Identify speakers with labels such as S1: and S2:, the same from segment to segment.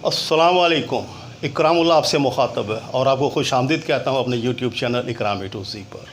S1: अस्सलाम वालेकुम। इकरामुल्लाह आपसे मुखातब है और आपको खुश आमदीद कहता हूँ अपने YouTube channel Ikram A to ज़ी पर।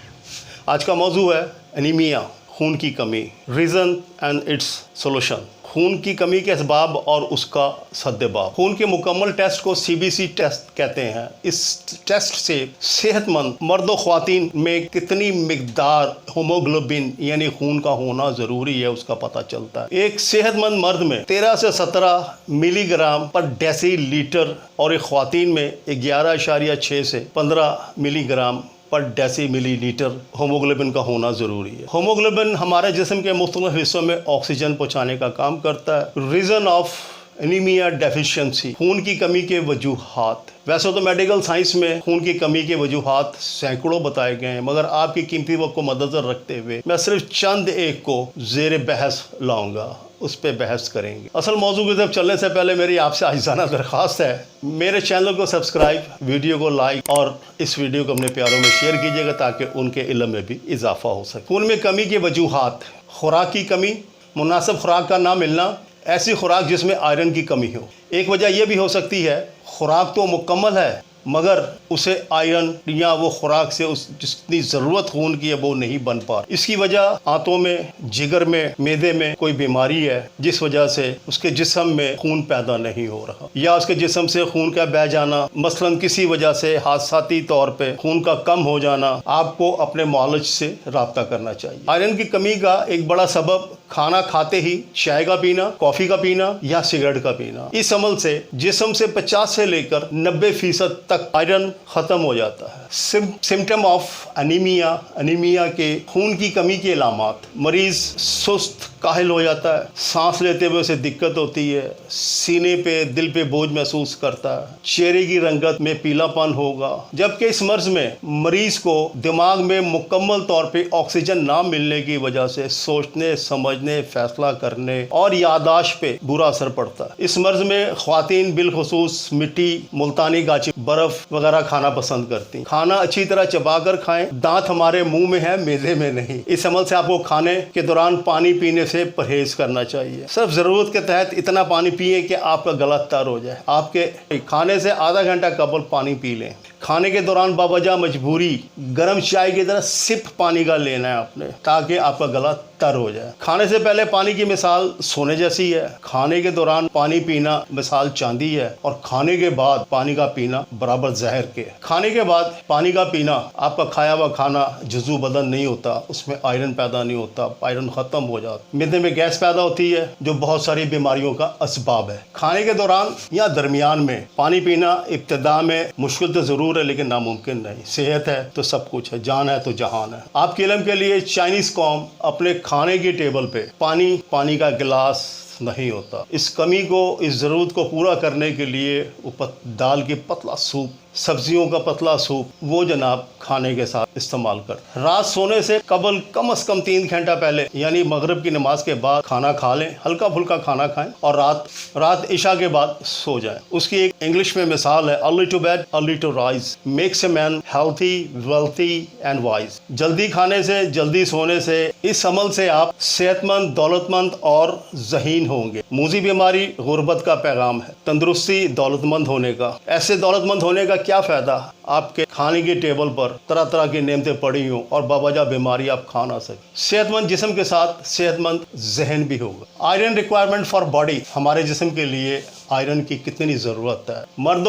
S1: आज का मौजू है एनीमिया, खून की कमी, रीज़न एंड इट्स सोल्यूशन। खून की कमी के असबाब और उसका सद्देबाब। खून के मुकम्मल टेस्ट को CBC टेस्ट कहते हैं। इस टेस्ट से सेहतमंद मर्द व ख़वातीन में कितनी मिकदार होमोग्लोबिन यानी खून का होना ज़रूरी है उसका पता चलता है। एक सेहतमंद मर्द में 13 से 17 मिलीग्राम पर डेसीलीटर और एक ख़वातीन में 11.6 से 15 मिलीग्राम पर डेसी मिलीलीटर होमोग्लोबिन का होना ज़रूरी है। होमोग्लोबिन हमारे जिस्म के मुख्तलिफ हिस्सों में ऑक्सीजन पहुँचाने का काम करता है। रीज़न ऑफ एनीमिया डेफिशिएंसी, खून की कमी के वजूहात। वैसे तो मेडिकल साइंस में खून की कमी के वजूहात सैकड़ों बताए गए हैं, मगर आपकी कीमती वक्त को मद्देनज़र रखते हुए मैं सिर्फ चंद एक को ज़ेर बहस लाऊंगा, उस पर बहस करेंगे। असल मौजू की तरफ चलने से पहले मेरी आपसे आजिज़ाना दरख्वास्त है, मेरे चैनल को सब्सक्राइब, वीडियो को लाइक और इस वीडियो को अपने प्यारों में शेयर कीजिएगा ताकि उनके इल्म में भी इजाफा हो सके। खून में कमी के वजूहात: खुराक की कमी, मुनासिब खुराक का ना मिलना, ऐसी खुराक जिसमें आयरन की कमी हो। एक वजह यह भी हो सकती है खुराक तो मुकम्मल है मगर उसे आयरन या वो खुराक से उस जितनी ज़रूरत खून की है वो नहीं बन पा। इसकी वजह आंतों में, जिगर में, मैदे में कोई बीमारी है जिस वजह से उसके जिस्म में खून पैदा नहीं हो रहा, या उसके जिस्म से खून का बह जाना, मसलन किसी वजह से हादसाती तौर पे खून का कम हो जाना। आपको अपने मुआलिज से रब्ता करना चाहिए। आयरन की कमी का एक बड़ा सबब खाना खाते ही चाय का पीना, कॉफ़ी का पीना या सिगरेट का पीना। इस अमल से जिस्म से 50 से लेकर 90% तक आयरन खत्म हो जाता है। सिम्टम ऑफ एनीमिया के खून की कमी के अलामात: मरीज सुस्त, काहिल हो जाता है, सांस लेते हुए उसे दिक्कत होती है, सीने पे, दिल पे बोझ महसूस करता है, चेहरे की रंगत में पीलापन होगा। जबकि इस मर्ज में मरीज को दिमाग में मुकम्मल तौर पे ऑक्सीजन ना मिलने की वजह से सोचने, समझने, फैसला करने और यादाश्त पे बुरा असर पड़ता है। इस मर्ज में ख्वातीन बिलखुसूस मिट्टी, मुल्तानी गाची, बर्फ वगैरह खाना पसंद करती हैं। खाना अच्छी तरह चबा कर खाएं। दांत हमारे मुंह में है, मैदे में नहीं। इस अमल से आपको खाने के दौरान पानी पीने से परहेज करना चाहिए। सिर्फ ज़रूरत के तहत इतना पानी पिए कि आपका गला तर हो जाए। आपके खाने से आधा घंटा कबल पानी पी लें। खाने के दौरान बावजह मजबूरी गर्म चाय की तरह सिप पानी का लेना है आपने, ताकि आपका गला तर हो जाए। खाने से पहले पानी की मिसाल सोने जैसी है। खाने के दौरान पानी पीना मिसाल चांदी है और खाने के बाद पानी का पीना बराबर जहर के। खाने के बाद पानी का पीना, आपका खाया हुआ खाना जुज़ू बदन नहीं होता, उसमें आयरन पैदा नहीं होता, आयरन ख़त्म हो जाता, मैदे में गैस पैदा होती है जो बहुत सारी बीमारियों का असबाब है। खाने के दौरान या दरमियान में पानी पीना इब्तिदा में मुश्किल तो ज़रूर है लेकिन नामुमकिन नहीं। सेहत है तो सब कुछ है, जान है तो जहान है। आपके इल्म के लिए चाइनीज़ कौम अपने खाने की टेबल पे पानी का गिलास नहीं होता। इस कमी को, इस ज़रूरत को पूरा करने के लिए ऊपर दाल की पतला सूप, सब्जियों का पतला सूप वो जनाब खाने के साथ इस्तेमाल कर। रात सोने से कबल कम से कम 3 घंटा पहले यानी मगरिब की नमाज के बाद खाना खा लें, हल्का फुल्का खाना खाएं और रात इशा के बाद सो जाएं। उसकी एक इंग्लिश में मिसाल है, early to bed early to rise makes a man healthy, wealthy and wise. जल्दी खाने से, जल्दी सोने से, इस अमल से आप सेहतमंद, दौलतमंद और ज़हीन होंगे। मूजी बीमारी गुर्बत का पैगाम है, तंदुरुस्ती दौलतमंद होने का। ऐसे दौलतमंद होने का क्या फ़ायदा आपके खाने की टेबल पर तरह तरह की नेमतें पड़ी हों और बावजह बीमारी आप खा ना सकें। सेहतमंद जिस्म के साथ सेहतमंद जहन भी होगा। आयरन रिक्वायरमेंट फॉर बॉडी, हमारे जिस्म के लिए आयरन की कितनी ज़रूरत है। मर्द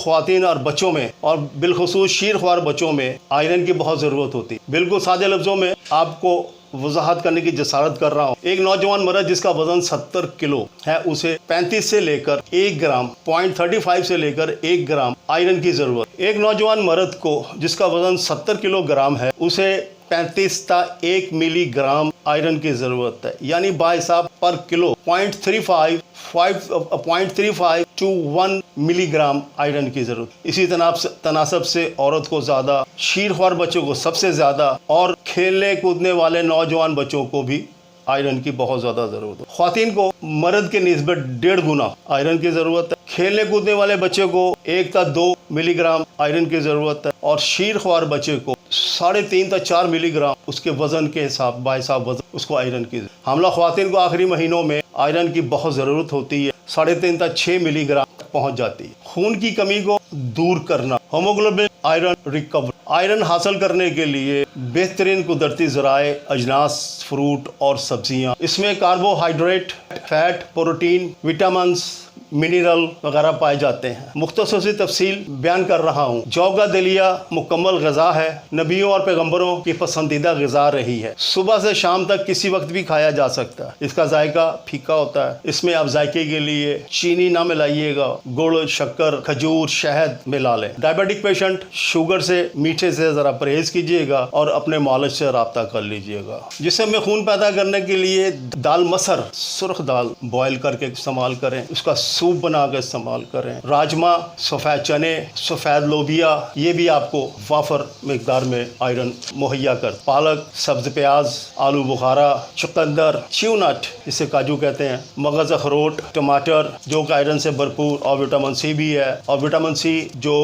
S1: ख्वातीन और बच्चों में, और बिलखुसूस शीरख्वार बच्चों में आयरन की बहुत ज़रूरत होती है। बिल्कुल सादे लफ्ज़ों में आपको वजाहत करने की जसारत कर रहा हूँ। एक नौजवान मर्द जिसका वजन 70 किलो है, उसे 35 से लेकर 1 ग्राम, 0.35 से लेकर 1 ग्राम आयरन की ज़रूरत। एक नौजवान मर्द को जिसका वजन 70 किलोग्राम है, उसे 35 ता 1 मिलीग्राम आयरन की ज़रूरत है। यानी बाइसाब पर किलो 0.35 टू 1 मिलीग्राम आयरन की ज़रूरत। इसी तनासब से औरत को ज़्यादा, शीरख्वार बच्चों को सबसे ज़्यादा और खेलने कूदने वाले नौजवान बच्चों को भी आयरन की बहुत ज़्यादा ज़रूरत है। ख्वातीन को मर्द के निस्बत 1.5 गुना आयरन की ज़रूरत है। खेलने कूदने वाले बच्चे को 1 ता 2 मिलीग्राम आयरन की ज़रूरत है और शीरख्वार बच्चे को 3.5 ता 4 मिलीग्राम उसके वज़न के हिसाब बाइसाब वज़न उसको आयरन की। हमला ख्वातीन को आखिरी महीनों में आयरन की बहुत ज़रूरत होती है। 3.5 ता 6 मिलीग्राम पहुंच जाती है। खून की कमी को दूर करना, हीमोग्लोबिन आयरन रिकवर, आयरन हासिल करने के लिए बेहतरीन कुदरती ज़राए अजनास, फ्रूट और सब्जियां। इसमें carbohydrate, fat, protein, vitamins, mineral वगैरह पाए जाते हैं। मुख्तसर सी तफसील बयान कर रहा हूँ। जौ का दलिया मुकम्मल ग़िज़ा है, नबियों और पैगम्बरों की पसंदीदा ग़िज़ा रही है। सुबह से शाम तक किसी वक्त भी खाया जा सकता है। इसका जायका फीका होता है। इसमें आप जायके के लिए चीनी ना मिलाइएगा, गुड़, शक्कर, खजूर, शहद मिला लें। डायबिटिक पेशेंट शुगर से, मीठे से ज़रा परहेज़ कीजिएगा और अपने मालिज से रब्ता कर लीजिएगा। जिसम में खून पैदा करने के लिए दाल मसर, सुर्ख दाल बॉयल करके इस्तेमाल करें, उसका सूप बना कर इस्तेमाल करें। राजमा, सफ़ेद चने, सफ़ेद लोबिया, ये भी आपको वाफर मकदार में आयरन मुहैया कर। पालक, सब्ज़ प्याज, आलू बुखारा, चुकंदर, च्यूनट जिसे काजू कहते हैं, मगज़ अखरोट, टमाटर जो कि आयरन से भरपूर और विटामिन सी भी है। और विटामिन सी जो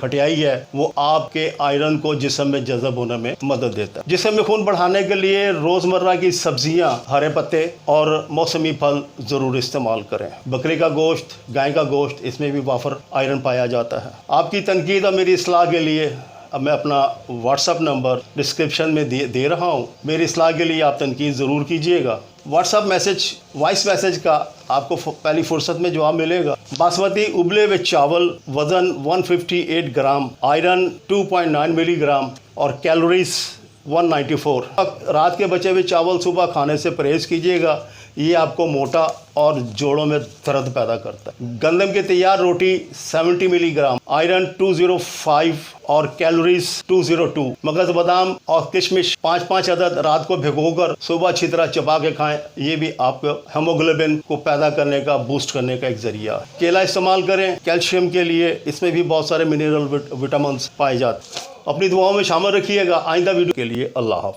S1: खटियाई है वो आपके आयरन को जिस्म में जज़ब होने में मदद देता है। जिस्म में खून बढ़ाने के लिए रोज़मर्रा की सब्जियां, हरे पत्ते और मौसमी फल ज़रूर इस्तेमाल करें। बकरी का गोश्त, गाय का गोश्त, इसमें भी वाफर आयरन पाया जाता है। आपकी तनकीद और मेरी इस्लाह के लिए अब मैं अपना व्हाट्सअप नंबर डिस्क्रिप्शन में दे रहा हूँ। मेरी इस्लाह के लिए आप तनकीद ज़रूर कीजिएगा। व्हाट्सअप मैसेज, वॉइस मैसेज का आपको पहली फुर्सत में जवाब मिलेगा। बासमती उबले हुए चावल, वज़न 158 ग्राम, आयरन 2.9 मिलीग्राम और कैलोरीज 194। रात के बचे हुए चावल सुबह खाने से परहेज़ कीजिएगा। ये आपको मोटा और जोड़ों में दर्द पैदा करता है। गंदम की तैयार रोटी 70 मिलीग्राम, आयरन 205 और कैलोरीज 202। मगज़, बादाम और किशमिश 5-5 अदद रात को भिगोकर सुबह अच्छी तरह चबा के खाएं। ये भी आपको हीमोग्लोबिन को पैदा करने का, बूस्ट करने का एक ज़रिया है। केला इस्तेमाल करें कैल्शियम के लिए, इसमें भी बहुत सारे मिनरल विटामिन पाए जाते हैं। अपनी दुआओं में शामिल रखिएगा। आइंदा वीडियो के लिए अल्लाह हाफ़िज़।